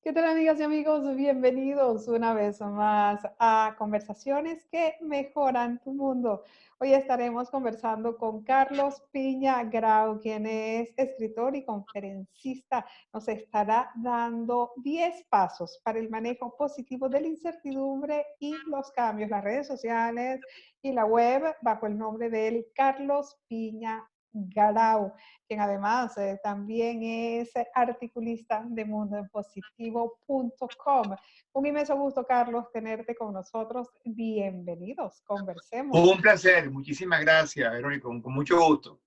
¿Qué tal, amigas y amigos? Bienvenidos una vez más a Conversaciones que mejoran tu mundo. Hoy estaremos conversando con Carlos Piña Grau, quien es escritor y conferencista. Nos estará dando 10 pasos para el manejo positivo de la incertidumbre y los cambios. Las redes sociales y la web bajo el nombre de él, Carlos Piña Grau, quien además también es articulista de mundoenpositivo.com. Un inmenso gusto, Carlos, tenerte con nosotros. Bienvenidos, conversemos. Un placer, muchísimas gracias, Verónica, con mucho gusto.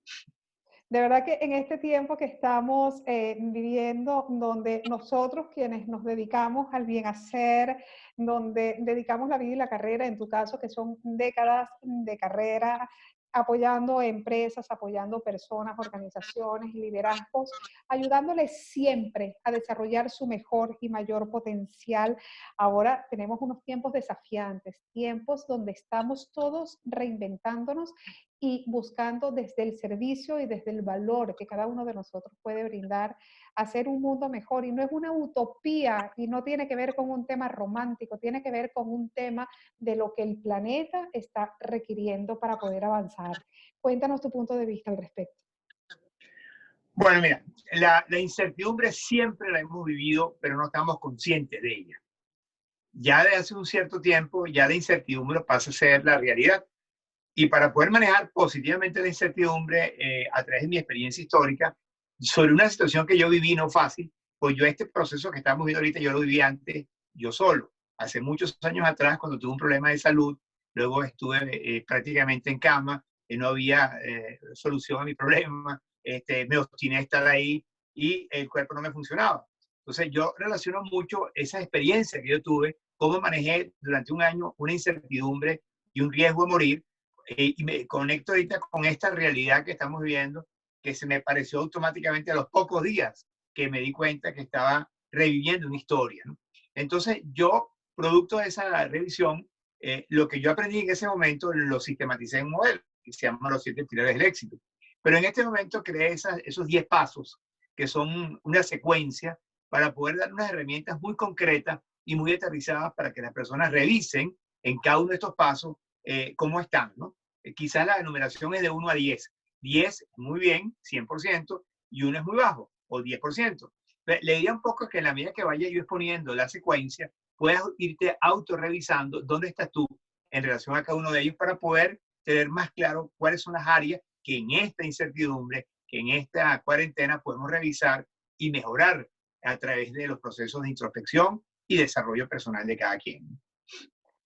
De verdad que en este tiempo que estamos viviendo, donde nosotros quienes nos dedicamos al bien hacer, donde dedicamos la vida y la carrera, en tu caso que son décadas de carrera, apoyando empresas, apoyando personas, organizaciones, liderazgos, ayudándoles siempre a desarrollar su mejor y mayor potencial. Ahora tenemos unos tiempos desafiantes, tiempos donde estamos todos reinventándonos y buscando desde el servicio y desde el valor que cada uno de nosotros puede brindar, hacer un mundo mejor. Y no es una utopía y no tiene que ver con un tema romántico, tiene que ver con un tema de lo que el planeta está requiriendo para poder avanzar. Cuéntanos tu punto de vista al respecto. Bueno, mira, la incertidumbre siempre la hemos vivido, pero no estamos conscientes de ella. Ya de hace un cierto tiempo, ya la incertidumbre pasa a ser la realidad. Y para poder manejar positivamente la incertidumbre a través de mi experiencia histórica, sobre una situación que yo viví no fácil, pues yo este proceso que estamos viendo ahorita, yo lo viví antes yo solo. Hace muchos años atrás, cuando tuve un problema de salud, luego estuve prácticamente en cama, no había solución a mi problema, me obstiné a estar ahí y el cuerpo no me funcionaba. Entonces yo relaciono mucho esa experiencia que yo tuve, cómo manejé durante un año una incertidumbre y un riesgo de morir, y me conecto ahorita con esta realidad que estamos viviendo, que se me pareció automáticamente a los pocos días que me di cuenta que estaba reviviendo una historia, ¿no? Entonces yo, producto de esa revisión, lo que yo aprendí en ese momento lo sistematicé en un modelo que se llama los 7 pilares del éxito. Pero en este momento creé esos 10 pasos que son una secuencia para poder dar unas herramientas muy concretas y muy aterrizadas para que las personas revisen en cada uno de estos pasos cómo están, ¿no? Quizás la numeración es de 1 a 10. 10, muy bien, 100%, y 1 es muy bajo, o 10%. Le diría un poco que en la medida que vaya yo exponiendo la secuencia, puedas irte autorrevisando dónde estás tú en relación a cada uno de ellos para poder tener más claro cuáles son las áreas que en esta incertidumbre, que en esta cuarentena podemos revisar y mejorar a través de los procesos de introspección y desarrollo personal de cada quien.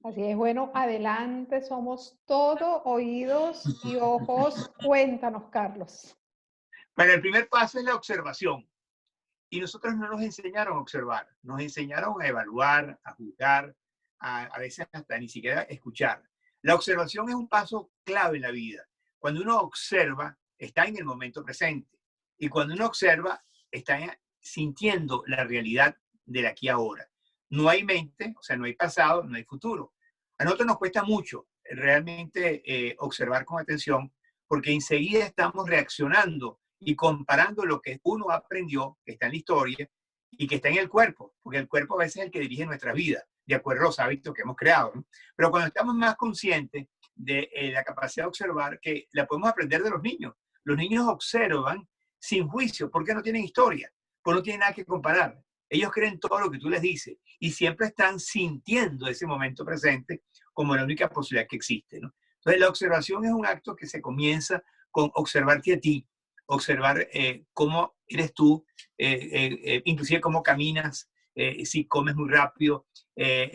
Así es, bueno, adelante, somos todo oídos y ojos. Cuéntanos, Carlos. Bueno, el primer paso es la observación. Y nosotros no nos enseñaron a observar, nos enseñaron a evaluar, a juzgar, a veces hasta ni siquiera escuchar. La observación es un paso clave en la vida. Cuando uno observa, está en el momento presente. Y cuando uno observa, está sintiendo la realidad del aquí ahora. No hay mente, o sea, no hay pasado, no hay futuro. A nosotros nos cuesta mucho realmente observar con atención porque enseguida estamos reaccionando y comparando lo que uno aprendió, que está en la historia, y que está en el cuerpo, porque el cuerpo a veces es el que dirige nuestra vida, de acuerdo a los hábitos que hemos creado, ¿no? Pero cuando estamos más conscientes de la capacidad de observar, que la podemos aprender de los niños observan sin juicio, porque no tienen historia, porque no tienen nada que comparar. Ellos creen todo lo que tú les dices y siempre están sintiendo ese momento presente como la única posibilidad que existe, ¿no? Entonces, la observación es un acto que se comienza con observarte a ti, observar cómo eres tú, inclusive cómo caminas, si comes muy rápido,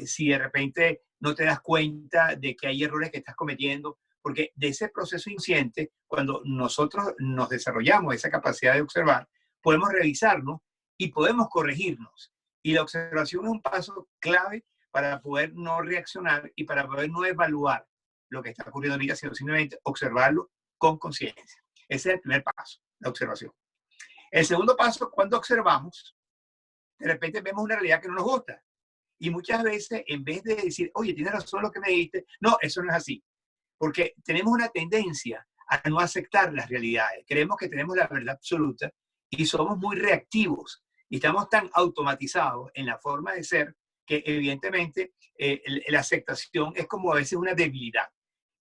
si de repente no te das cuenta de que hay errores que estás cometiendo, porque de ese proceso inconsciente, cuando nosotros nos desarrollamos esa capacidad de observar, podemos revisarnos y podemos corregirnos. Y la observación es un paso clave para poder no reaccionar y para poder no evaluar lo que está ocurriendo ahorita, sino simplemente observarlo con conciencia. Ese es el primer paso, la observación. El segundo paso, cuando observamos, de repente vemos una realidad que no nos gusta. Y muchas veces, en vez de decir, oye, tienes razón lo que me dijiste, no, eso no es así. Porque tenemos una tendencia a no aceptar las realidades. Creemos que tenemos la verdad absoluta y somos muy reactivos. Y estamos tan automatizados en la forma de ser que evidentemente la aceptación es como a veces una debilidad.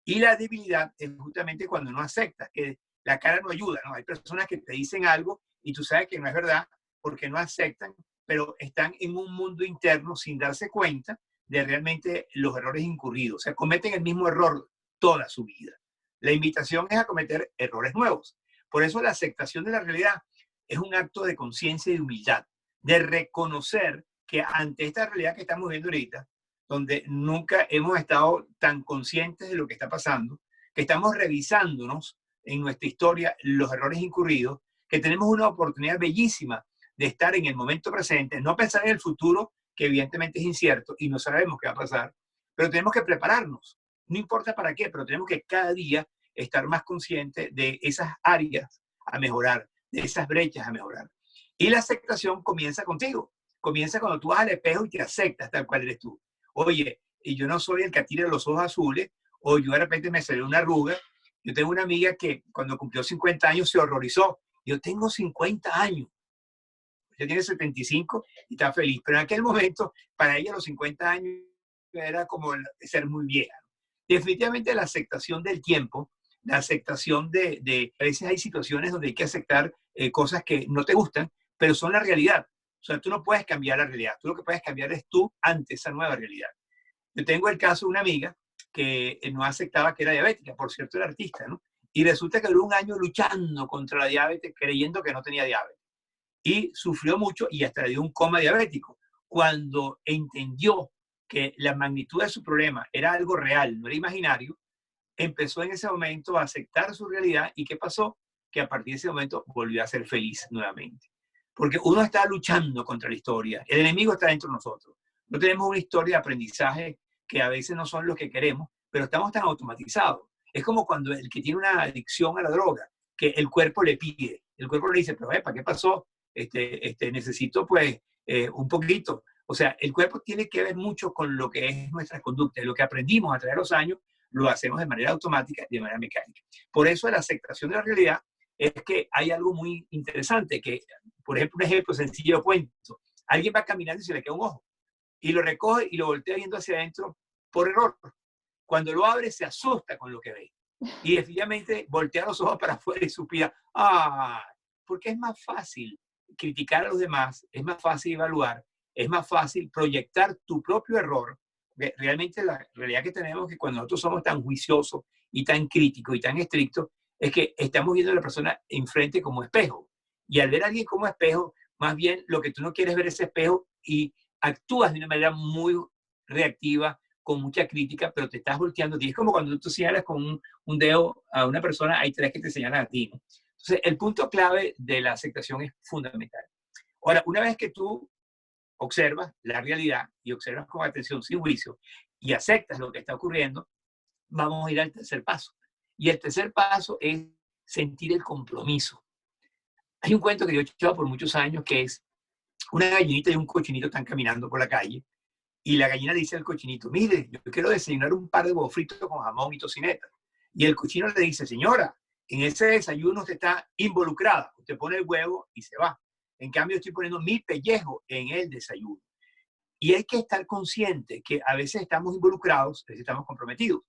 Y la debilidad es justamente cuando no aceptas, que la cara no ayuda, ¿no? Hay personas que te dicen algo y tú sabes que no es verdad porque no aceptan, pero están en un mundo interno sin darse cuenta de realmente los errores incurridos. O sea, cometen el mismo error toda su vida. La invitación es a cometer errores nuevos. Por eso la aceptación de la realidad es un acto de conciencia y de humildad, de reconocer que ante esta realidad que estamos viendo ahorita, donde nunca hemos estado tan conscientes de lo que está pasando, que estamos revisándonos en nuestra historia los errores incurridos, que tenemos una oportunidad bellísima de estar en el momento presente, no pensar en el futuro, que evidentemente es incierto y no sabemos qué va a pasar, pero tenemos que prepararnos. No importa para qué, pero tenemos que cada día estar más conscientes de esas áreas a mejorar, de esas brechas a mejorar. Y la aceptación comienza contigo. Comienza cuando tú vas al espejo y te aceptas tal cual eres tú. Oye, y yo no soy el que tiene los ojos azules, o yo de repente me salió una arruga. Yo tengo una amiga que cuando cumplió 50 años se horrorizó. Yo tengo 50 años. Ella tiene 75 y está feliz. Pero en aquel momento, para ella los 50 años era como ser muy vieja. Definitivamente la aceptación del tiempo, la aceptación a veces hay situaciones donde hay que aceptar cosas que no te gustan, pero son la realidad. O sea, tú no puedes cambiar la realidad. Tú lo que puedes cambiar es tú ante esa nueva realidad. Yo tengo el caso de una amiga que no aceptaba que era diabética, por cierto, era artista, ¿no? Y resulta que duró un año luchando contra la diabetes, creyendo que no tenía diabetes. Y sufrió mucho y hasta le dio un coma diabético. Cuando entendió que la magnitud de su problema era algo real, no era imaginario, empezó en ese momento a aceptar su realidad. ¿Y qué pasó? Que a partir de ese momento volvió a ser feliz nuevamente. Porque uno está luchando contra la historia. El enemigo está dentro de nosotros. No tenemos una historia de aprendizaje que a veces no son lo que queremos, pero estamos tan automatizados. Es como cuando el que tiene una adicción a la droga, que el cuerpo le pide. El cuerpo le dice, pero ¿para qué pasó? Necesito pues un poquito. O sea, el cuerpo tiene que ver mucho con lo que es nuestra conducta. Lo que aprendimos a través de los años, lo hacemos de manera automática y de manera mecánica. Por eso la aceptación de la realidad es que hay algo muy interesante, que, por ejemplo, un ejemplo sencillo de cuento. Alguien va caminando y se le queda un ojo, y lo recoge y lo voltea viendo hacia adentro por error. Cuando lo abre, se asusta con lo que ve. Y definitivamente voltea los ojos para afuera y suspira. ¡Ah! Porque es más fácil criticar a los demás, es más fácil evaluar, es más fácil proyectar tu propio error. Realmente la realidad que tenemos es que cuando nosotros somos tan juiciosos y tan críticos y tan estrictos, es que estamos viendo a la persona enfrente como espejo. Y al ver a alguien como espejo, más bien lo que tú no quieres ver es ese espejo y actúas de una manera muy reactiva, con mucha crítica, pero te estás volteando. Y es como cuando tú señalas con un dedo a una persona, hay tres que te señalan a ti, ¿no? Entonces, el punto clave de la aceptación es fundamental. Ahora, una vez que tú observas la realidad y observas con atención, sin juicio, y aceptas lo que está ocurriendo, vamos a ir al tercer paso. Y el tercer paso es sentir el compromiso. Hay un cuento que yo he escuchado por muchos años que es una gallinita y un cochinito están caminando por la calle y la gallina dice al cochinito, mire, yo quiero desayunar un par de huevos fritos con jamón y tocineta. Y el cochino le dice, señora, en ese desayuno usted está involucrada. Usted pone el huevo y se va. En cambio, yo estoy poniendo mi pellejo en el desayuno. Y hay que estar consciente que a veces estamos involucrados, a veces estamos comprometidos.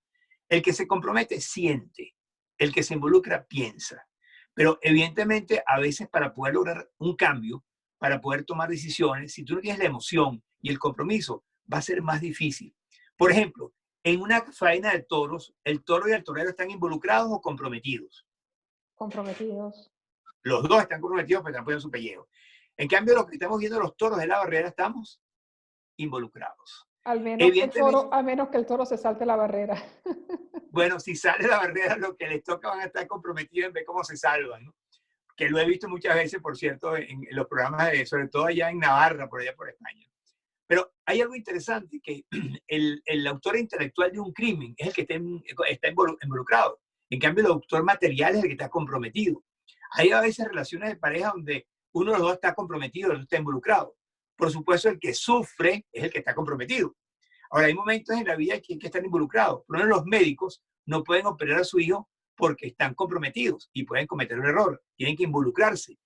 El que se compromete siente, el que se involucra piensa. Pero evidentemente a veces para poder lograr un cambio, para poder tomar decisiones, si tú no tienes la emoción y el compromiso, va a ser más difícil. Por ejemplo, en una faena de toros, ¿el toro y el torero están involucrados o comprometidos? Comprometidos. Los dos están comprometidos, pero están poniendo su pellejo. En cambio, lo que estamos viendo los toros de la barrera, estamos involucrados. Al menos que el toro, a menos que el toro se salte la barrera. Bueno, si sale la barrera, lo que les toca van a estar comprometidos en ver cómo se salvan, ¿no? Que lo he visto muchas veces, por cierto, en los programas, sobre todo allá en Navarra, por allá por España. Pero hay algo interesante, que el autor intelectual de un crimen es el que está involucrado. En cambio, el autor material es el que está comprometido. Hay a veces relaciones de pareja donde uno de los dos está comprometido, el otro está involucrado. Por supuesto, el que sufre es el que está comprometido. Ahora, hay momentos en la vida que hay que estar involucrados. Por ejemplo, los médicos no pueden operar a su hijo porque están comprometidos y pueden cometer un error. Tienen que involucrarse.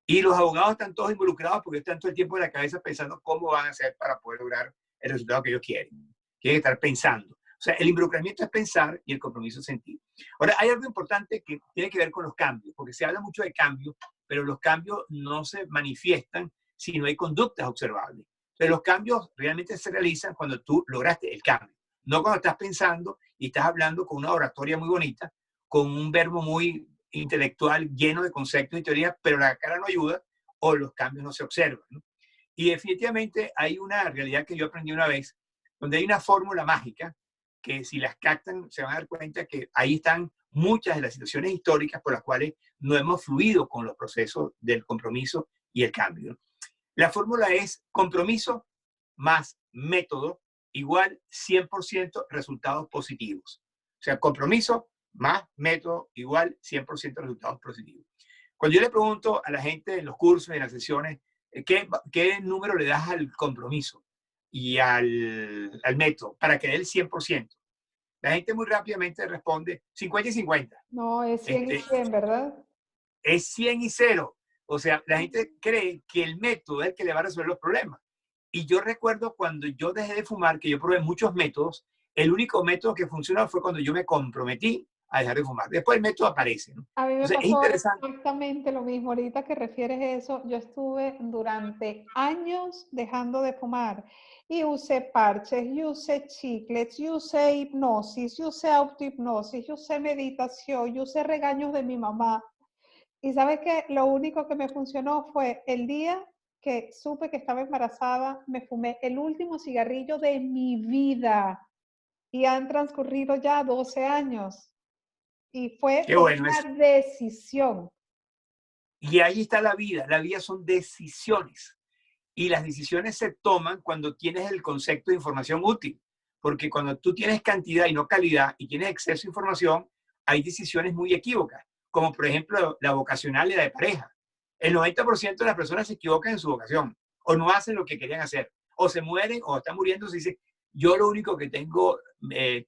Y los abogados están todos involucrados porque están todo el tiempo en la cabeza pensando cómo van a hacer para poder lograr el resultado que ellos quieren. Tienen que estar pensando. O sea, el involucramiento es pensar y el compromiso es sentir. Ahora, hay algo importante que tiene que ver con los cambios, porque se habla mucho de cambios, pero los cambios no se manifiestan si no hay conductas observables. Pero los cambios realmente se realizan cuando tú lograste el cambio, no cuando estás pensando y estás hablando con una oratoria muy bonita, con un verbo muy intelectual lleno de conceptos y teorías, pero la cara no ayuda o los cambios no se observan, ¿no? Y definitivamente hay una realidad que yo aprendí una vez, donde hay una fórmula mágica que si las captan se van a dar cuenta que ahí están muchas de las situaciones históricas por las cuales no hemos fluido con los procesos del compromiso y el cambio, ¿no? La fórmula es compromiso más método igual 100% resultados positivos. O sea, compromiso más método igual 100% resultados positivos. Cuando yo le pregunto a la gente en los cursos y en las sesiones, ¿qué número le das al compromiso y al método para que dé el 100%? La gente muy rápidamente responde 50 y 50. No, es 100 y 100, ¿verdad? Es 100 y 0. O sea, la gente cree que el método es el que le va a resolver los problemas. Y yo recuerdo cuando yo dejé de fumar, que yo probé muchos métodos, el único método que funcionó fue cuando yo me comprometí a dejar de fumar. Después el método aparece, ¿no? A mí me Entonces es pasó interesante. exactamente lo mismo. Ahorita que refieres eso, yo estuve durante años dejando de fumar y usé parches, y usé chiclets, y usé hipnosis, y usé autohipnosis, y usé meditación, y usé regaños de mi mamá. Y sabes que lo único que me funcionó fue el día que supe que estaba embarazada, me fumé el último cigarrillo de mi vida y han transcurrido ya 12 años y fue Qué por bueno eso. una decisión. Y ahí está la vida. La vida son decisiones. Y las decisiones se toman cuando tienes el concepto de información útil. Porque cuando tú tienes cantidad y no calidad y tienes exceso de información, hay decisiones muy equívocas. Como por ejemplo la vocacional y la de pareja. El 90% de las personas se equivocan en su vocación. O no hacen lo que querían hacer. O se mueren o están muriendo. Se dice, yo lo único que tengo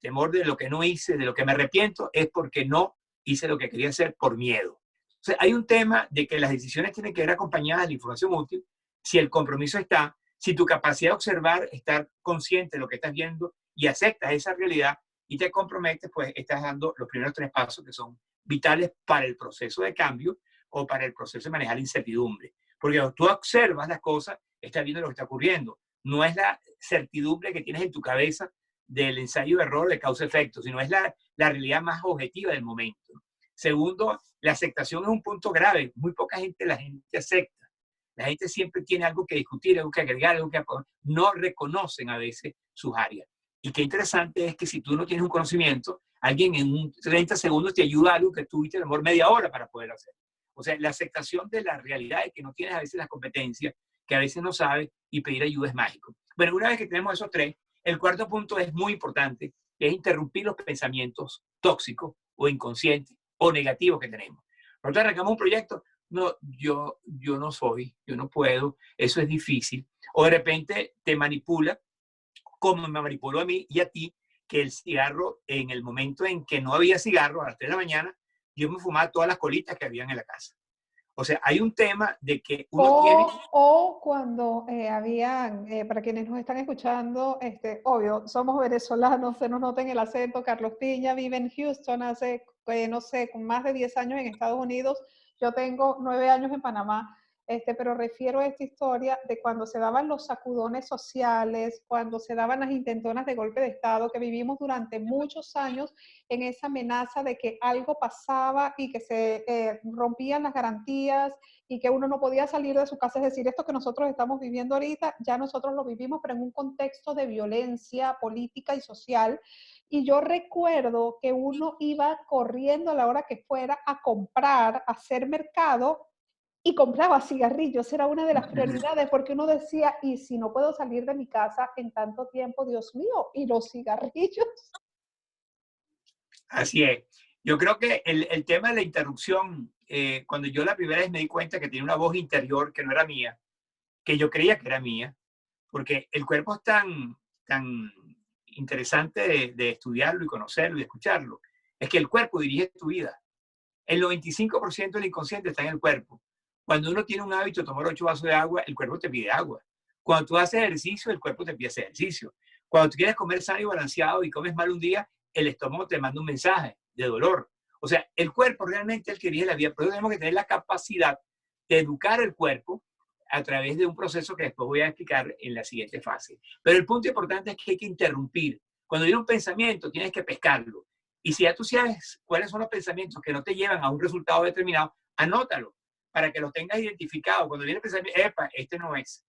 temor de lo que no hice, de lo que me arrepiento, es porque no hice lo que quería hacer por miedo. O sea, hay un tema de que las decisiones tienen que ver acompañadas de la información útil. Si el compromiso está, si tu capacidad de observar, estar consciente de lo que estás viendo y aceptas esa realidad y te comprometes, pues estás dando los primeros 3 pasos que son vitales para el proceso de cambio o para el proceso de manejar la incertidumbre. Porque cuando tú observas las cosas, estás viendo lo que está ocurriendo. No es la certidumbre que tienes en tu cabeza del ensayo de error de causa-efecto, sino es la realidad más objetiva del momento. Segundo, la aceptación es un punto grave. Muy poca gente la gente acepta. La gente siempre tiene algo que discutir, algo que agregar, algo que no reconocen a veces sus áreas. Y qué interesante es que si tú no tienes un conocimiento, alguien en 30 segundos te ayuda a algo que tuviste a lo mejor media hora para poder hacer. O sea, la aceptación de la realidad de que no tienes a veces las competencias, que a veces no sabes, y pedir ayuda es mágico. Bueno, una vez que tenemos esos 3, el cuarto punto es muy importante, que es interrumpir los pensamientos tóxicos o inconscientes o negativos que tenemos. Nosotros arrancamos un proyecto, no, yo no soy, yo no puedo, eso es difícil. O de repente te manipula, como me manipuló a mí y a ti, que el cigarro, en el momento en que no había cigarro, a las 3 de la mañana, yo me fumaba todas las colitas que habían en la casa. O sea, hay un tema de que uno tiene... O cuando habían, para quienes nos están escuchando, obvio, somos venezolanos, se nos nota en el acento, Carlos Piña vive en Houston hace, no sé, con más de 10 años en Estados Unidos, yo tengo 9 años en Panamá, pero refiero a esta historia de cuando se daban los sacudones sociales, cuando se daban las intentonas de golpe de Estado, que vivimos durante muchos años en esa amenaza de que algo pasaba y que se rompían las garantías y que uno no podía salir de su casa. Es decir, esto que nosotros estamos viviendo ahorita, ya nosotros lo vivimos, pero en un contexto de violencia política y social. Y yo recuerdo que uno iba corriendo a la hora que fuera a comprar, a hacer mercado, y compraba cigarrillos, era una de las prioridades, porque uno decía, y si no puedo salir de mi casa en tanto tiempo, Dios mío, y los cigarrillos. Así es. Yo creo que el tema de la interrupción, cuando yo la primera vez me di cuenta que tenía una voz interior que no era mía, que yo creía que era mía, porque el cuerpo es tan interesante de estudiarlo y conocerlo y escucharlo, es que el cuerpo dirige tu vida. El 95% del inconsciente está en el cuerpo. Cuando uno tiene un hábito de tomar 8 vasos de agua, el cuerpo te pide agua. Cuando tú haces ejercicio, el cuerpo te pide hacer ejercicio. Cuando tú quieres comer sano y balanceado y comes mal un día, el estómago te manda un mensaje de dolor. O sea, el cuerpo realmente es el que dirige la vida. Por eso tenemos que tener la capacidad de educar el cuerpo a través de un proceso que después voy a explicar en la siguiente fase. Pero el punto importante es que hay que interrumpir. Cuando viene un pensamiento, tienes que pescarlo. Y si ya tú sabes cuáles son los pensamientos que no te llevan a un resultado determinado, anótalo para que los tengas identificados. Cuando viene el pensamiento, epa, este no es.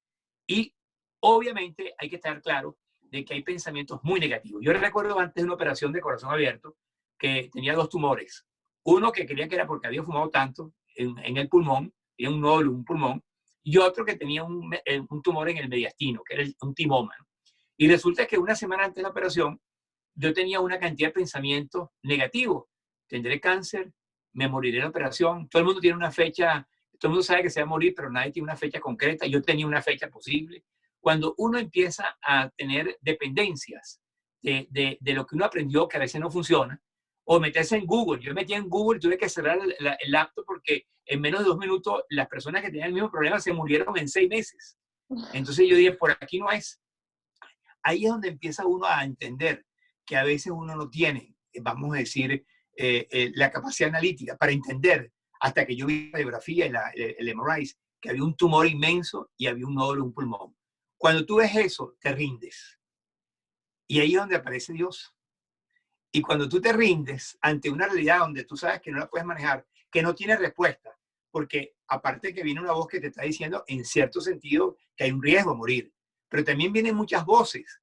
Y obviamente hay que estar claro de que hay pensamientos muy negativos. Yo recuerdo antes de una operación de corazón abierto que tenía 2 tumores. Uno que creía que era porque había fumado tanto en el pulmón, tenía un nódulo, un pulmón, y otro que tenía un tumor en el mediastino, que era un timoma. Y resulta que una semana antes de la operación, yo tenía una cantidad de pensamientos negativos. Tendré cáncer, me moriré en la operación. Todo el mundo tiene una fecha, todo el mundo sabe que se va a morir, pero nadie tiene una fecha concreta. Yo tenía una fecha posible. Cuando uno empieza a tener dependencias de lo que uno aprendió, que a veces no funciona, o meterse en Google. Yo me metí en Google y tuve que cerrar el laptop porque en menos de 2 minutos las personas que tenían el mismo problema se murieron en 6 meses. Entonces yo dije, por aquí no es. Ahí es donde empieza uno a entender que a veces uno no tiene, vamos a decir, la capacidad analítica para entender, hasta que yo vi la radiografía, el MRI, que había un tumor inmenso y había un nódulo en un pulmón. Cuando tú ves eso, te rindes. Y ahí es donde aparece Dios. Y cuando tú te rindes ante una realidad donde tú sabes que no la puedes manejar, que no tiene respuesta, porque aparte que viene una voz que te está diciendo en cierto sentido que hay un riesgo a morir, pero también vienen muchas voces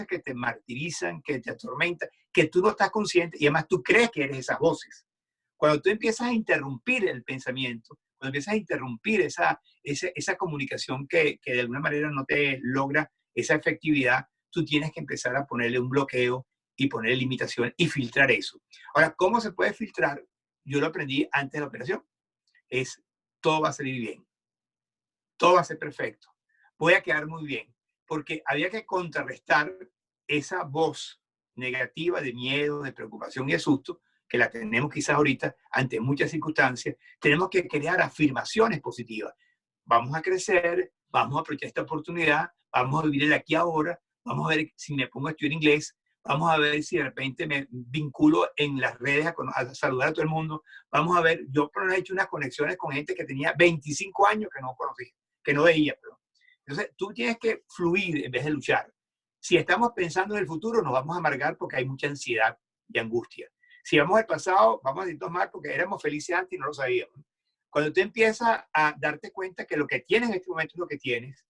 que te martirizan, que te atormentan, que tú no estás consciente y además tú crees que eres esas voces. Cuando tú empiezas a interrumpir el pensamiento, cuando empiezas a interrumpir esa comunicación que de alguna manera no te logra esa efectividad, tú tienes que empezar a ponerle un bloqueo y poner limitaciones y filtrar eso. Ahora, ¿cómo se puede filtrar? Yo lo aprendí antes de la operación. Es todo va a salir bien. Todo va a ser perfecto. Voy a quedar muy bien. Porque había que contrarrestar esa voz negativa de miedo, de preocupación y de susto, que la tenemos quizás ahorita ante muchas circunstancias. Tenemos que crear afirmaciones positivas. Vamos a crecer, vamos a aprovechar esta oportunidad, vamos a vivir el aquí ahora, vamos a ver si me pongo a estudiar inglés, vamos a ver si de repente me vinculo en las redes a saludar a todo el mundo, vamos a ver, yo por lo menos he hecho unas conexiones con gente que tenía 25 años que no conocía, que no veía, perdón. Entonces, tú tienes que fluir en vez de luchar. Si estamos pensando en el futuro, nos vamos a amargar porque hay mucha ansiedad y angustia. Si vamos al pasado, vamos a sentirnos mal porque éramos felices antes y no lo sabíamos. Cuando tú empiezas a darte cuenta que lo que tienes en este momento es lo que tienes,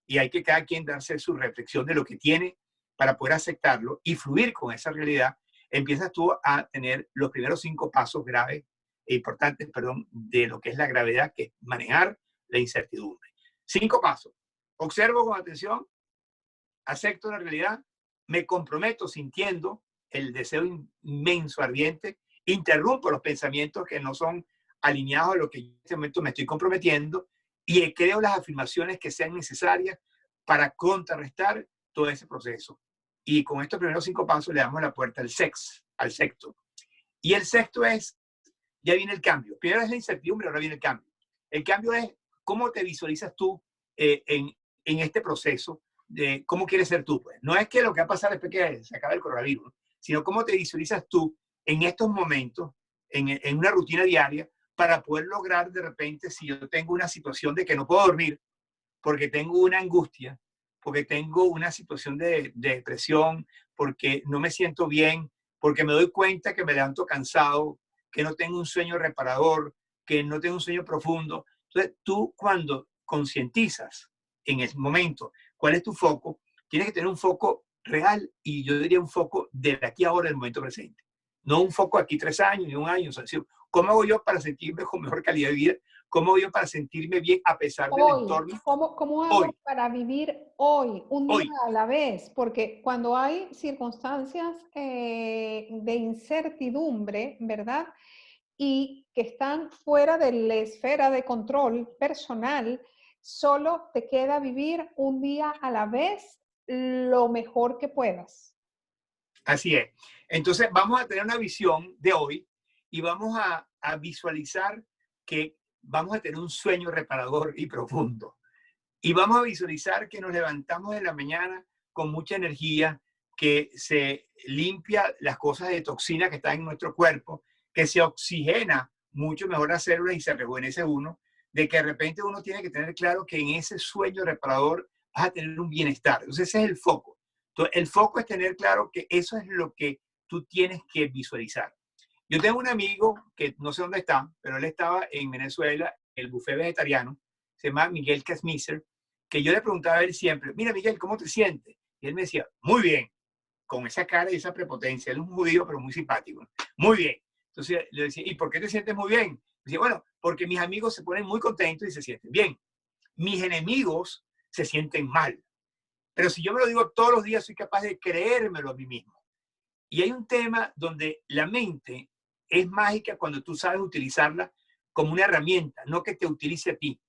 y hay que cada quien darse su reflexión de lo que tiene para poder aceptarlo y fluir con esa realidad, empiezas tú a tener los primeros 5 pasos graves e importantes, perdón, de lo que es la gravedad, que es manejar la incertidumbre. 5 pasos. Observo con atención, acepto la realidad, me comprometo sintiendo el deseo inmenso, ardiente, interrumpo los pensamientos que no son alineados a lo que en este momento me estoy comprometiendo y creo las afirmaciones que sean necesarias para contrarrestar todo ese proceso. Y con estos primeros 5 pasos le damos la puerta al sexto. Y el sexto es, ya viene el cambio. Primero es la incertidumbre, ahora viene el cambio. El cambio es cómo te visualizas tú en este proceso de cómo quieres ser tú. Pues. No es que lo que va a pasar después que se acabe el coronavirus, sino cómo te visualizas tú en estos momentos, en una rutina diaria, para poder lograr de repente, si yo tengo una situación de que no puedo dormir, porque tengo una angustia, porque tengo una situación de depresión, porque no me siento bien, porque me doy cuenta que me levanto cansado, que no tengo un sueño reparador, que no tengo un sueño profundo. Entonces, tú cuando concientizas en el momento cuál es tu foco, tienes que tener un foco real y yo diría un foco de aquí a ahora, del momento presente. No un foco aquí 3 años ni un año. O sea, ¿cómo hago yo para sentirme con mejor calidad de vida? ¿Cómo hago yo para sentirme bien a pesar del Hoy, entorno? ¿cómo Hoy, hago para vivir hoy, un día hoy. a la vez? Porque cuando hay circunstancias de incertidumbre, ¿verdad? Y que están fuera de la esfera de control personal, solo te queda vivir un día a la vez lo mejor que puedas. Así es. Entonces vamos a tener una visión de hoy y vamos a visualizar que vamos a tener un sueño reparador y profundo. Y vamos a visualizar que nos levantamos en la mañana con mucha energía, que se limpia las cosas de toxina que están en nuestro cuerpo, que se oxigena mucho mejor las células y se rejuvenece uno, de que de repente uno tiene que tener claro que en ese sueño reparador vas a tener un bienestar. Entonces ese es el foco. Entonces, el foco es tener claro que eso es lo que tú tienes que visualizar. Yo tengo un amigo que no sé dónde está, pero él estaba en Venezuela, el buffet vegetariano, se llama Miguel Casmiser, que yo le preguntaba a él siempre, mira Miguel, ¿cómo te sientes? Y él me decía, muy bien, con esa cara y esa prepotencia. Él es un judío, pero muy simpático. Muy bien. Entonces le decía, ¿y por qué te sientes muy bien? Decía, bueno, porque mis amigos se ponen muy contentos y se sienten bien. Mis enemigos se sienten mal. Pero si yo me lo digo todos los días, soy capaz de creérmelo a mí mismo. Y hay un tema donde la mente es mágica cuando tú sabes utilizarla como una herramienta, no que te utilice a ti.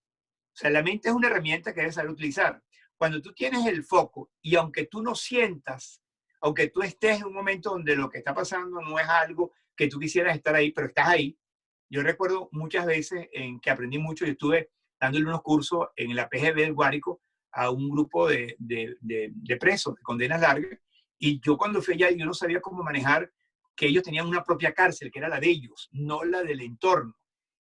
O sea, la mente es una herramienta que debes saber utilizar. Cuando tú tienes el foco y aunque tú no sientas, aunque tú estés en un momento donde lo que está pasando no es algo que tú quisieras estar ahí, pero estás ahí. Yo recuerdo muchas veces en que aprendí mucho, yo estuve dándole unos cursos en la PGB del Guárico a un grupo de presos, de condenas largas, y yo cuando fui allá, yo no sabía cómo manejar que ellos tenían una propia cárcel, que era la de ellos, no la del entorno.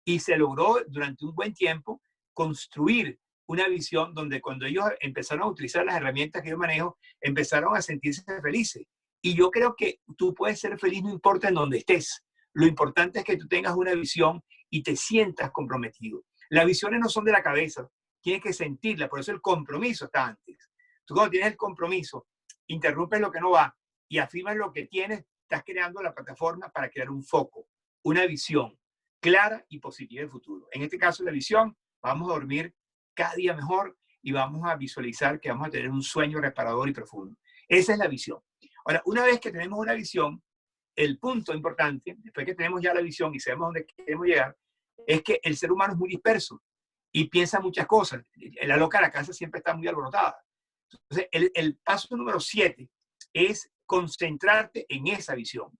Y se logró durante un buen tiempo construir una visión donde cuando ellos empezaron a utilizar las herramientas que yo manejo, empezaron a sentirse felices. Y yo creo que tú puedes ser feliz no importa en dónde estés. Lo importante es que tú tengas una visión y te sientas comprometido. Las visiones no son de la cabeza, tienes que sentirla, por eso el compromiso está antes. Tú cuando tienes el compromiso, interrumpes lo que no va y afirmas lo que tienes, estás creando la plataforma para crear un foco, una visión clara y positiva del futuro. En este caso, la visión, vamos a dormir cada día mejor y vamos a visualizar que vamos a tener un sueño reparador y profundo. Esa es la visión. Ahora, una vez que tenemos una visión, el punto importante, después que tenemos ya la visión y sabemos dónde queremos llegar, es que el ser humano es muy disperso y piensa muchas cosas. La loca de la casa siempre está muy alborotada. Entonces, el paso número 7 es concentrarte en esa visión,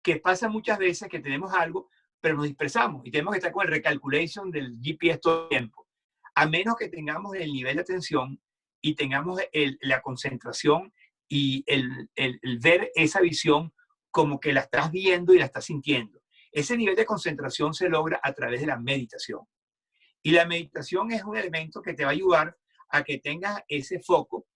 que pasa muchas veces que tenemos algo, pero nos dispersamos y tenemos que estar con el recalculation del GPS todo el tiempo. A menos que tengamos el nivel de atención y tengamos la concentración y el ver esa visión como que la estás viendo y la estás sintiendo. Ese nivel de concentración se logra a través de la meditación. Y la meditación es un elemento que te va a ayudar a que tengas ese foco.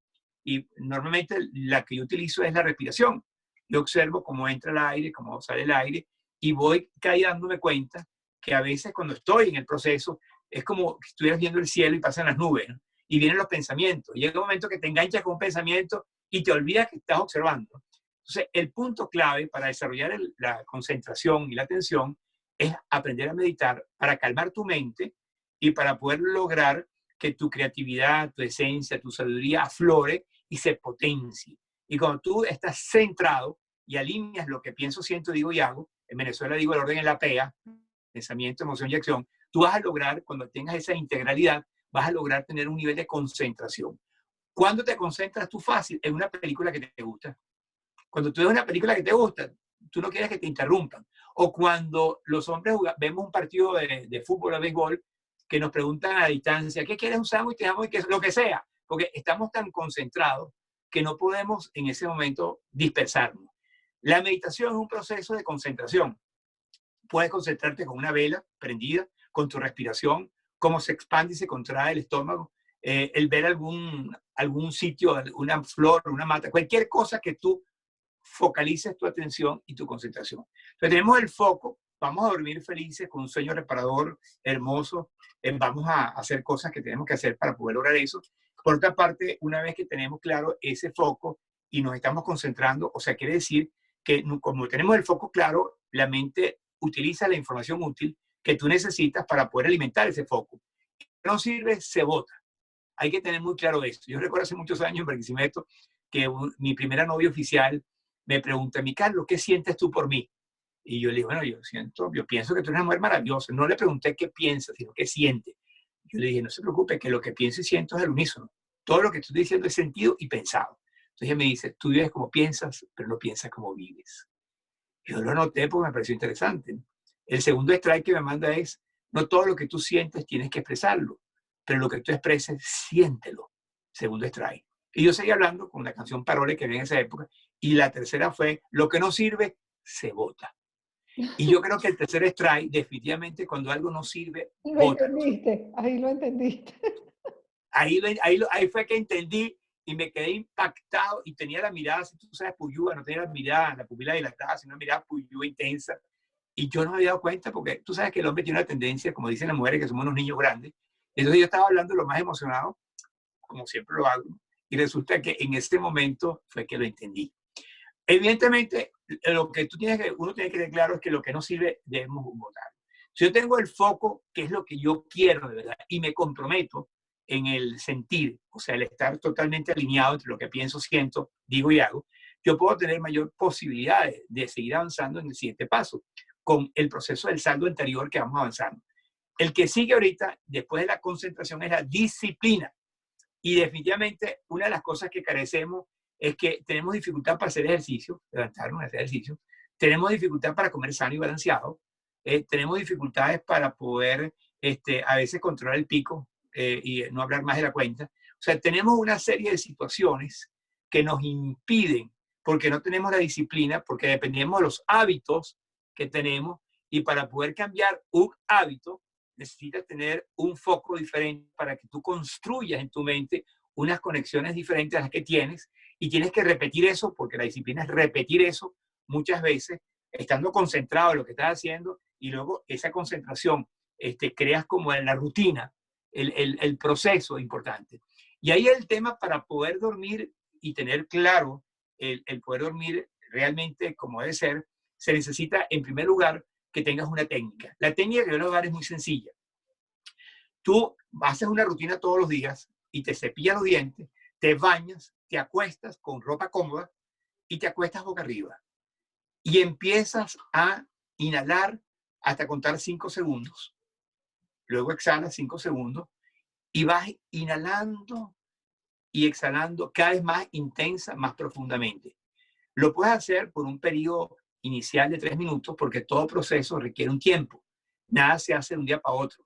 Y normalmente la que yo utilizo es la respiración. Yo observo cómo entra el aire, cómo sale el aire, y voy dándome cuenta que a veces cuando estoy en el proceso es como si estuvieras viendo el cielo y pasan las nubes, ¿no? Y vienen los pensamientos. Y llega un momento que te enganchas con un pensamiento y te olvidas que estás observando. Entonces, el punto clave para desarrollar la concentración y la atención es aprender a meditar para calmar tu mente y para poder lograr que tu creatividad, tu esencia, tu sabiduría aflore y se potencie. Y cuando tú estás centrado y alineas lo que pienso, siento, digo y hago, en Venezuela digo el orden en la PEA, pensamiento, emoción y acción, tú vas a lograr, cuando tengas esa integralidad, vas a lograr tener un nivel de concentración. ¿Cuándo te concentras tú fácil? En una película que te gusta. Cuando tú ves una película que te gusta, tú no quieres que te interrumpan. O cuando los hombres vemos un partido de fútbol o béisbol que nos preguntan a distancia, ¿qué quieres un sándwich? Lo que sea, porque estamos tan concentrados que no podemos en ese momento dispersarnos. La meditación es un proceso de concentración. Puedes concentrarte con una vela prendida, con tu respiración, cómo se expande y se contrae el estómago, el ver algún sitio, una flor, una mata, cualquier cosa que tú focalices tu atención y tu concentración. Entonces tenemos el foco, vamos a dormir felices con un sueño reparador, hermoso, vamos a hacer cosas que tenemos que hacer para poder lograr eso. Por otra parte, una vez que tenemos claro ese foco y nos estamos concentrando, o sea, quiere decir que como tenemos el foco claro, la mente utiliza la información útil que tú necesitas para poder alimentar ese foco. No sirve, se bota. Hay que tener muy claro esto. Yo recuerdo hace muchos años en Barquisimeto que mi primera novia oficial me pregunta, mi Carlos, ¿qué sientes tú por mí? Y yo le digo, bueno, yo pienso que tú eres una mujer maravillosa. No le pregunté qué piensa, sino qué siente. Yo le dije, no se preocupe, que lo que pienso y siento es el unísono. Todo lo que estoy diciendo es sentido y pensado. Entonces ella me dice, tú vives como piensas, pero no piensas como vives. Yo lo anoté porque me pareció interesante. El segundo strike que me manda es, No todo lo que tú sientes tienes que expresarlo, pero lo que tú expreses, siéntelo. Segundo strike. Y yo seguí hablando con la canción Parole que había en esa época, y la tercera fue, lo que no sirve, se bota. Y yo creo que el tercer strike, definitivamente, cuando algo no sirve, Lo bótalo. entendiste, ahí lo entendiste. Ahí fue que entendí y me quedé impactado y tenía la mirada, si tú sabes, puyúa, no tenía la mirada, la pupila dilatada, sino una mirada puyúa intensa. Y yo no me había dado cuenta porque tú sabes que el hombre tiene una tendencia, como dicen las mujeres, que somos unos niños grandes. Entonces yo estaba hablando lo más emocionado, como siempre lo hago, y resulta que en ese momento fue que lo entendí. Evidentemente, lo que uno tiene que tener claro es que lo que no sirve debemos votar. Si yo tengo el foco, que es lo que yo quiero de verdad, y me comprometo en el sentir, o sea, el estar totalmente alineado entre lo que pienso, siento, digo y hago, yo puedo tener mayor posibilidades de seguir avanzando en el siguiente paso, con el proceso del saldo anterior que vamos avanzando. El que sigue ahorita, después de la concentración, es la disciplina. Y definitivamente una de las cosas que carecemos es que tenemos dificultad para hacer ejercicio, levantarnos, hacer ejercicio, tenemos dificultad para comer sano y balanceado, tenemos dificultades para poder a veces controlar el pico y no hablar más de la cuenta. O sea, tenemos una serie de situaciones que nos impiden, porque no tenemos la disciplina, porque dependemos de los hábitos que tenemos, y para poder cambiar un hábito, necesitas tener un foco diferente para que tú construyas en tu mente unas conexiones diferentes a las que tienes, y tienes que repetir eso, porque la disciplina es repetir eso muchas veces, estando concentrado en lo que estás haciendo, y luego esa concentración creas como en la rutina, el proceso importante. Y ahí el tema para poder dormir y tener claro el poder dormir realmente como debe ser, se necesita en primer lugar que tengas una técnica. La técnica que yo les voy a dar es muy sencilla. Tú haces una rutina todos los días y te cepillas los dientes, te bañas, te acuestas con ropa cómoda y te acuestas boca arriba. Y empiezas a inhalar hasta contar 5 segundos. Luego exhalas 5 segundos y vas inhalando y exhalando cada vez más intensa, más profundamente. Lo puedes hacer por un periodo inicial de 3 minutos, porque todo proceso requiere un tiempo. Nada se hace de un día para otro.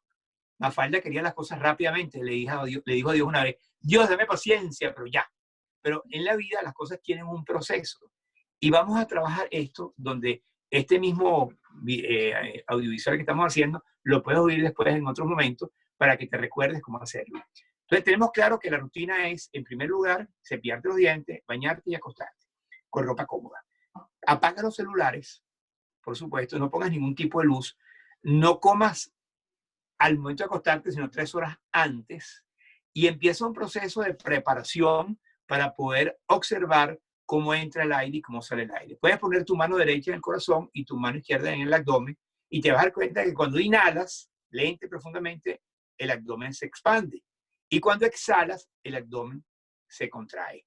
Mafalda quería las cosas rápidamente, le dijo a Dios una vez, Dios, dame paciencia, pero ya. Pero en la vida las cosas tienen un proceso. Y vamos a trabajar esto donde este mismo audiovisual que estamos haciendo lo puedes oír después en otros momentos para que te recuerdes cómo hacerlo. Entonces tenemos claro que la rutina es, en primer lugar, cepillarte los dientes, bañarte y acostarte con ropa cómoda. Apaga los celulares, por supuesto, no pongas ningún tipo de luz, no comas al momento de acostarte, sino 3 horas antes, y empieza un proceso de preparación para poder observar cómo entra el aire y cómo sale el aire. Puedes poner tu mano derecha en el corazón y tu mano izquierda en el abdomen, y te vas a dar cuenta que cuando inhalas lento y profundamente, el abdomen se expande, y cuando exhalas, el abdomen se contrae.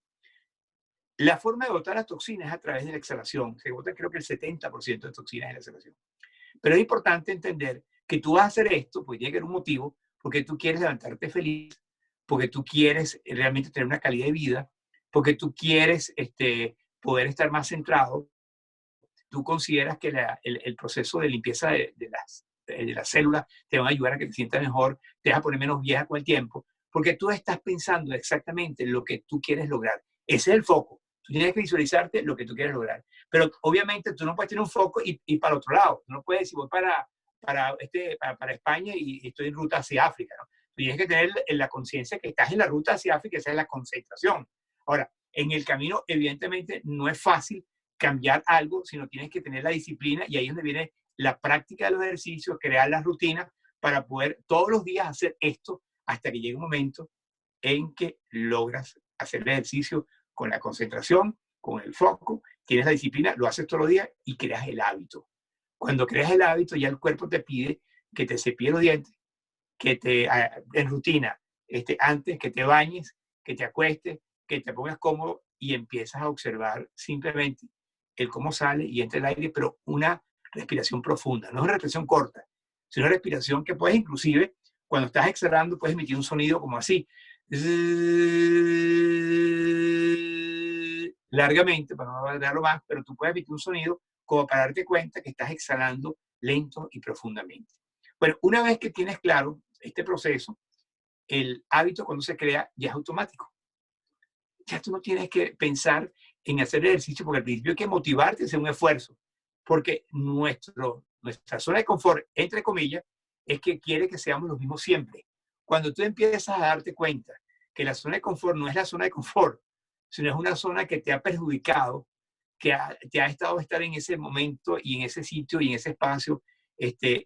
La forma de botar las toxinas es a través de la exhalación. Se bota creo que el 70% de toxinas en la exhalación. Pero es importante entender que tú vas a hacer esto, porque tiene que haber un motivo, porque tú quieres levantarte feliz, porque tú quieres realmente tener una calidad de vida, porque tú quieres poder estar más centrado. Tú consideras que el proceso de limpieza de las células te va a ayudar a que te sientas mejor, te vas a poner menos vieja con el tiempo, porque tú estás pensando exactamente en lo que tú quieres lograr. Ese es el foco. Tú tienes que visualizarte lo que tú quieres lograr. Pero obviamente tú no puedes tener un foco y para el otro lado. No puedes decir, voy para España y estoy en ruta hacia África, ¿no? Tú tienes que tener la conciencia que estás en la ruta hacia África, esa es la concentración. Ahora, en el camino, evidentemente, no es fácil cambiar algo, sino tienes que tener la disciplina, y ahí es donde viene la práctica de los ejercicios, crear las rutinas para poder todos los días hacer esto hasta que llegue un momento en que logras hacer el ejercicio con la concentración, con el foco, tienes la disciplina, lo haces todos los días y creas el hábito. Cuando creas el hábito, ya el cuerpo te pide que te cepilles los dientes, que en rutina, antes que te bañes, que te acuestes, que te pongas cómodo y empiezas a observar simplemente el cómo sale y entra el aire, pero una respiración profunda, no es una respiración corta, sino una respiración que puedes inclusive, cuando estás exhalando, puedes emitir un sonido como así, largamente, para no alargarlo más, pero tú puedes emitir un sonido como para darte cuenta que estás exhalando lento y profundamente. Bueno, una vez que tienes claro este proceso, el hábito cuando se crea ya es automático. Ya tú no tienes que pensar en hacer ejercicio, porque al principio hay que motivarte a hacer un esfuerzo, porque nuestra zona de confort, entre comillas, es que quiere que seamos los mismos siempre. Cuando tú empiezas a darte cuenta que la zona de confort no es la zona de confort, sino es una zona que te ha perjudicado, te ha estado estar en ese momento y en ese sitio y en ese espacio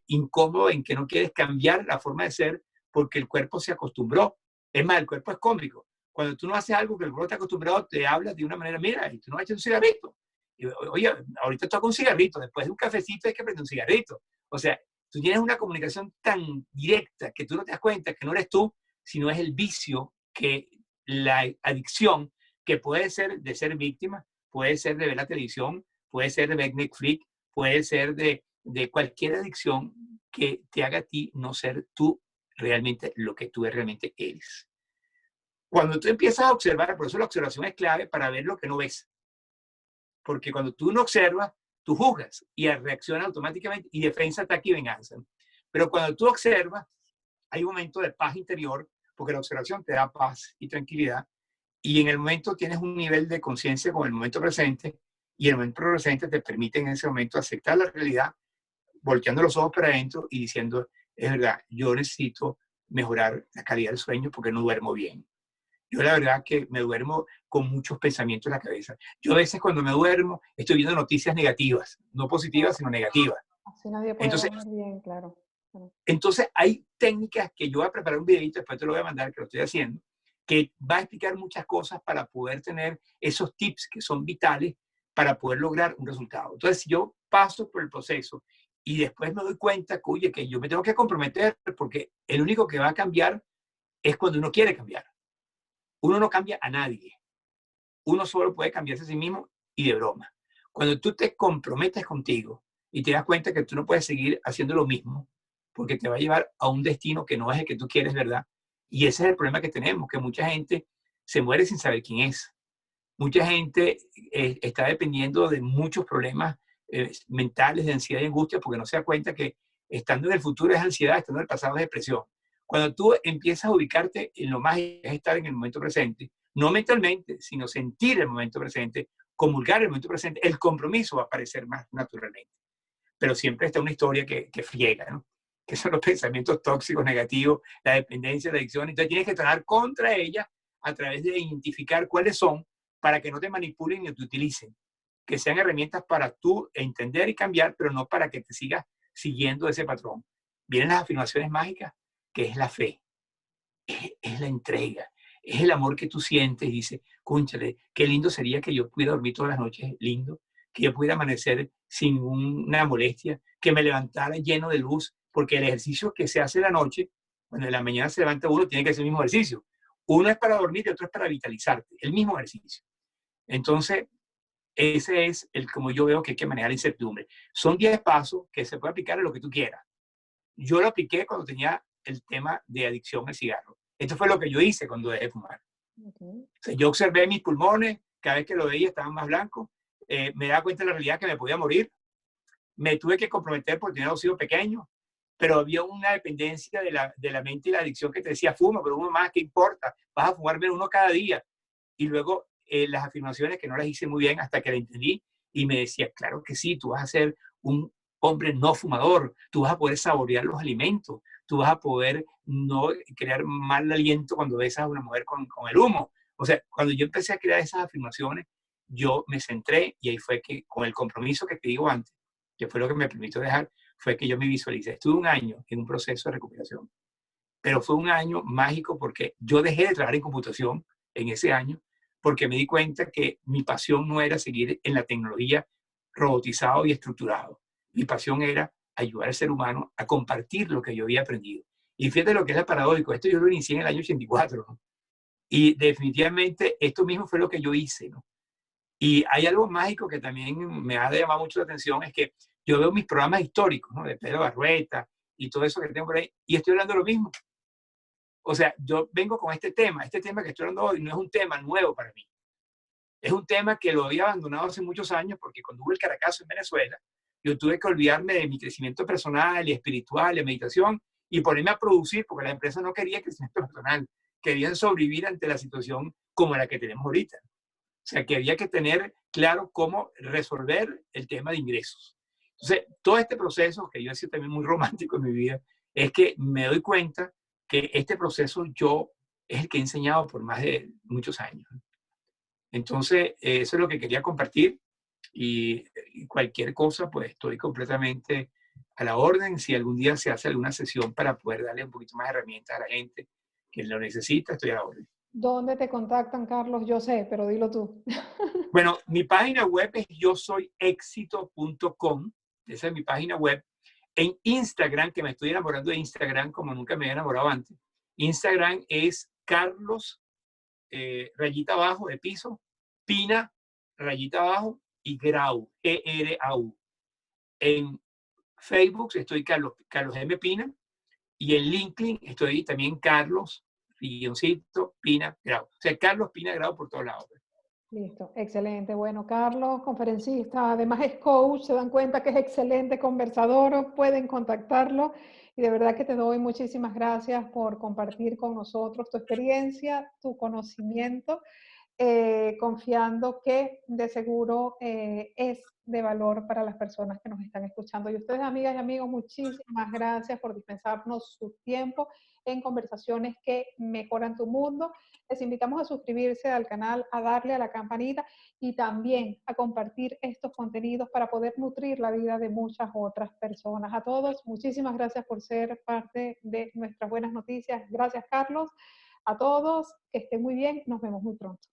incómodo, en que no quieres cambiar la forma de ser porque el cuerpo se acostumbró. Es más, el cuerpo es cómico. Cuando tú no haces algo que el cuerpo está acostumbrado, te hablas de una manera, mira, y tú no has hecho un cigarrito. Y, oye, ahorita toca un cigarrito, después de un cafecito hay que prender un cigarrito. O sea, tú tienes una comunicación tan directa que tú no te das cuenta que no eres tú, sino es el vicio, que la adicción, que puede ser de ser víctima, puede ser de ver la televisión, puede ser de ver Netflix, puede ser de cualquier adicción que te haga a ti no ser tú realmente lo que tú realmente eres. Cuando tú empiezas a observar, por eso la observación es clave para ver lo que no ves. Porque cuando tú no observas, tú juzgas y reaccionas automáticamente y defensa, ataque y venganza. Pero cuando tú observas, hay un momento de paz interior, porque la observación te da paz y tranquilidad. Y en el momento tienes un nivel de conciencia con el momento presente, y el momento presente te permite en ese momento aceptar la realidad, volteando los ojos para adentro y diciendo, es verdad, yo necesito mejorar la calidad del sueño porque no duermo bien. Yo la verdad que me duermo con muchos pensamientos en la cabeza. Yo a veces cuando me duermo estoy viendo noticias negativas, no positivas, sino negativas. Así nadie puede Entonces, dormir bien, claro. entonces hay técnicas que yo voy a preparar un videito, después te lo voy a mandar, que lo estoy haciendo, que va a explicar muchas cosas para poder tener esos tips que son vitales para poder lograr un resultado. Entonces, si yo paso por el proceso y después me doy cuenta que, oye, que yo me tengo que comprometer, porque el único que va a cambiar es cuando uno quiere cambiar. Uno no cambia a nadie. Uno solo puede cambiarse a sí mismo, y de broma. Cuando tú te comprometes contigo y te das cuenta que tú no puedes seguir haciendo lo mismo, porque te va a llevar a un destino que no es el que tú quieres, ¿verdad? Y ese es el problema que tenemos, que mucha gente se muere sin saber quién es. Mucha gente está dependiendo de muchos problemas mentales, de ansiedad y angustia, porque no se da cuenta que estando en el futuro es ansiedad, estando en el pasado es depresión. Cuando tú empiezas a ubicarte en lo más, es estar en el momento presente, no mentalmente, sino sentir el momento presente, comulgar el momento presente, el compromiso va a aparecer más naturalmente. Pero siempre está una historia que friega, ¿no? Que son los pensamientos tóxicos, negativos, la dependencia, la adicción. Entonces tienes que trabajar contra ella a través de identificar cuáles son, para que no te manipulen ni te utilicen, que sean herramientas para tú entender y cambiar, pero no para que te sigas siguiendo ese patrón. Vienen las afirmaciones mágicas, que es la fe, es la entrega, es el amor que tú sientes y dices, cónchale, qué lindo sería que yo pudiera dormir todas las noches lindo, que yo pudiera amanecer sin una molestia, que me levantara lleno de luz, porque el ejercicio que se hace en la noche, cuando en la mañana se levanta uno, tiene que hacer el mismo ejercicio. Uno es para dormir y otro es para vitalizarte, el mismo ejercicio. Entonces, ese es el como yo veo que hay que manejar la incertidumbre. Son 10 pasos que se puede aplicar a lo que tú quieras. Yo lo apliqué cuando tenía el tema de adicción al cigarro. Esto fue lo que yo hice cuando dejé de fumar. O sea, yo observé mis pulmones, cada vez que lo veía estaban más blancos, me daba cuenta de la realidad que me podía morir, me tuve que comprometer porque tenía dos hijos pequeños, pero había una dependencia de la mente y la adicción que te decía, fuma, pero uno más, ¿qué importa? Vas a fumar menos uno cada día. Y luego las afirmaciones que no las hice muy bien hasta que la entendí y me decía, claro que sí, tú vas a ser un hombre no fumador, tú vas a poder saborear los alimentos, tú vas a poder no crear mal aliento cuando besas a una mujer con el humo. O sea, cuando yo empecé a crear esas afirmaciones, yo me centré y ahí fue que con el compromiso que te digo antes, que fue lo que me permitió dejar, fue que yo me visualicé. Estuve un año en un proceso de recuperación, pero fue un año mágico porque yo dejé de trabajar en computación en ese año porque me di cuenta que mi pasión no era seguir en la tecnología robotizado y estructurado. Mi pasión era ayudar al ser humano a compartir lo que yo había aprendido. Y fíjate lo que es el paradójico. Esto yo lo inicié en el año 84, ¿no? Y definitivamente esto mismo fue lo que yo hice, ¿no? Y hay algo mágico que también me ha llamado mucho la atención, es que yo veo mis programas históricos, ¿no? De Pedro Barrueta y todo eso que tengo por ahí, y estoy hablando de lo mismo. O sea, yo vengo con este tema que estoy hablando hoy no es un tema nuevo para mí. Es un tema que lo había abandonado hace muchos años porque cuando hubo el Caracazo en Venezuela, Yo tuve que olvidarme de mi crecimiento personal y espiritual, de meditación, y ponerme a producir, porque la empresa no quería crecimiento personal, querían sobrevivir ante la situación como la que tenemos ahorita. O sea, que había que tener claro cómo resolver el tema de ingresos. Entonces, todo este proceso, que yo he sido también muy romántico en mi vida, es que me doy cuenta que este proceso yo es el que he enseñado por más de muchos años. Entonces, eso es lo que quería compartir y cualquier cosa, pues estoy completamente a la orden. Si algún día se hace alguna sesión para poder darle un poquito más de herramientas a la gente que lo necesita, estoy a la orden. ¿Dónde te contactan, Carlos? Yo sé, pero dilo tú. Bueno, mi página web es yosoyexito.com. Esa es mi página web. En Instagram, que me estoy enamorando de Instagram como nunca me había enamorado antes. Instagram es Carlos, rayita abajo de piso, Pina, rayita abajo y Grau, Grau. En Facebook estoy Carlos M. Pina y en LinkedIn estoy también Carlos, guioncito, Pina, Grau. O sea, Carlos Pina Grau por todos lados. Listo, excelente. Bueno, Carlos, conferencista, además es coach, se dan cuenta que es excelente conversador, pueden contactarlo y de verdad que te doy muchísimas gracias por compartir con nosotros tu experiencia, tu conocimiento, confiando que de seguro es de valor para las personas que nos están escuchando. Y ustedes, amigas y amigos, muchísimas gracias por dispensarnos su tiempo en conversaciones que mejoran tu mundo. Les invitamos a suscribirse al canal, a darle a la campanita y también a compartir estos contenidos para poder nutrir la vida de muchas otras personas. A todos, muchísimas gracias por ser parte de nuestras buenas noticias. Gracias, Carlos. A todos, que estén muy bien. Nos vemos muy pronto.